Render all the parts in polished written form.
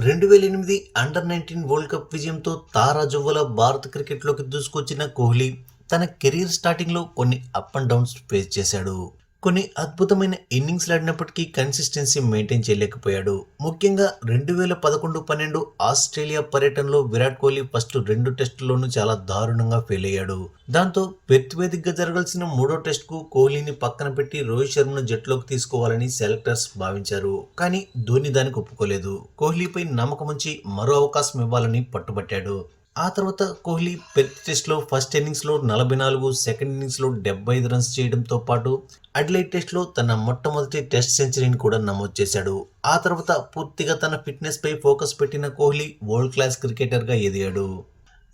2008 under-19 world cup విజయంతో తారాజువ్వల భారత క్రికెట్లోకి దూసుకొచ్చిన కోహ్లీ తన కెరీర్ స్టార్టింగ్లో కొన్ని అప్ అండ్ డౌన్స్ ఫేస్ చేశాడు. కొన్ని అద్భుతమైన ఇన్నింగ్స్లు ఆడినప్పటికీ కన్సిస్టెన్సీ మెయింటైన్ చేయలేకపోయాడు. ముఖ్యంగా 2011-12 ఆస్ట్రేలియా పర్యటనలో విరాట్ కోహ్లీ ఫస్ట్ 2 టెస్టుల్లోనూ చాలా దారుణంగా ఫెయిల్ అయ్యాడు. దాంతో పెర్త్ వేదికగా జరగాల్సిన 3వ టెస్టుకు కోహ్లీని పక్కన పెట్టి రోహిత్ శర్మను జట్టులోకి తీసుకోవాలని సెలెక్టర్స్ భావించారు. కానీ ధోని దానికి ఒప్పుకోలేదు. కోహ్లీపై నమ్మకం ఉంచి మరో అవకాశం ఇవ్వాలని పట్టుబట్టాడు. ఆ తర్వాత కోహ్లీ పెర్త్ టెస్ట్లో ఫస్ట్ ఇన్నింగ్స్లో 44, సెకండ్ ఇన్నింగ్స్లో 75 రన్స్ చేయడంతో పాటు అడిలైడ్ టెస్ట్లో తన మొట్టమొదటి టెస్ట్ సెంచరీని కూడా నమోదు చేశాడు. ఆ తర్వాత పూర్తిగా తన ఫిట్నెస్ పై ఫోకస్ పెట్టిన కోహ్లీ వరల్డ్ క్లాస్ క్రికెటర్గా ఎదిగాడు.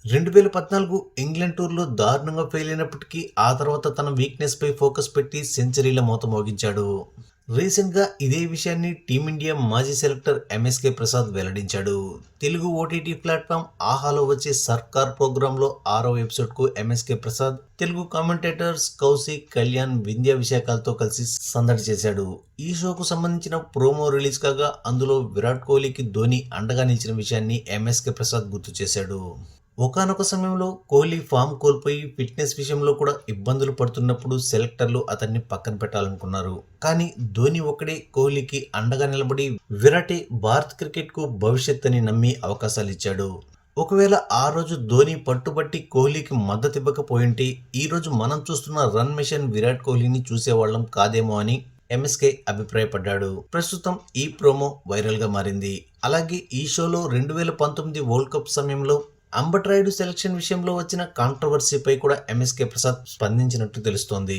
2014 ఇంగ్లాండ్ టూర్లో దారుణంగా ఫెయిల్ అయినప్పటికీ ఆ తర్వాత తన వీక్నెస్ పై ఫోకస్ పెట్టి సెంచరీల మోత మోగించాడు. రీసెంట్గా ఇదే విషయాన్ని టీమిండియా మాజీ సెలెక్టర్ ఎంఎస్కే ప్రసాద్ వెల్లడించాడు. తెలుగు ఓటీటీ ప్లాట్ఫామ్ ఆహాలో వచ్చే సర్కార్ ప్రోగ్రాంలో 6వ ఎపిసోడ్కు ఎంఎస్కే ప్రసాద్ తెలుగు కామెంటేటర్స్ కౌశిక్, కళ్యాణ్, వింధ్య విశాఖలతో కలిసి సందడి చేశాడు. ఈ షోకు సంబంధించిన ప్రోమో రిలీజ్ కాగా అందులో విరాట్ కోహ్లీకి ధోని అండగా నిలిచిన విషయాన్ని ఎంఎస్కే ప్రసాద్ గుర్తు చేశాడు. ఒకానొక సమయంలో కోహ్లీ ఫామ్ కోల్పోయి ఫిట్నెస్ విషయంలో కూడా ఇబ్బందులు పడుతున్నప్పుడు సెలెక్టర్లు అతన్ని పక్కన పెట్టాలనుకున్నారు. కానీ ధోని ఒక్కడే కోహ్లీకి అండగా నిలబడి విరాటే భారత్ క్రికెట్కు భవిష్యత్ అని నమ్మి అవకాశాలు ఇచ్చాడు. ఒకవేళ ఆ రోజు ధోని పట్టుబట్టి కోహ్లీకి మద్దతు ఇవ్వకపోయింటే ఈ రోజు మనం చూస్తున్న రన్ మిషన్ విరాట్ కోహ్లీని చూసేవాళ్ళం కాదేమో అని ఎంఎస్కే అభిప్రాయపడ్డాడు. ప్రస్తుతం ఈ ప్రోమో వైరల్ గా మారింది. అలాగే ఈ షోలో 2019 వరల్డ్ కప్ సమయంలో అంబట్ రాయుడు సెలక్షన్ విషయంలో వచ్చిన కాంట్రవర్సీపై కూడా ఎంఎస్కే ప్రసాద్ స్పందించినట్టు తెలుస్తోంది.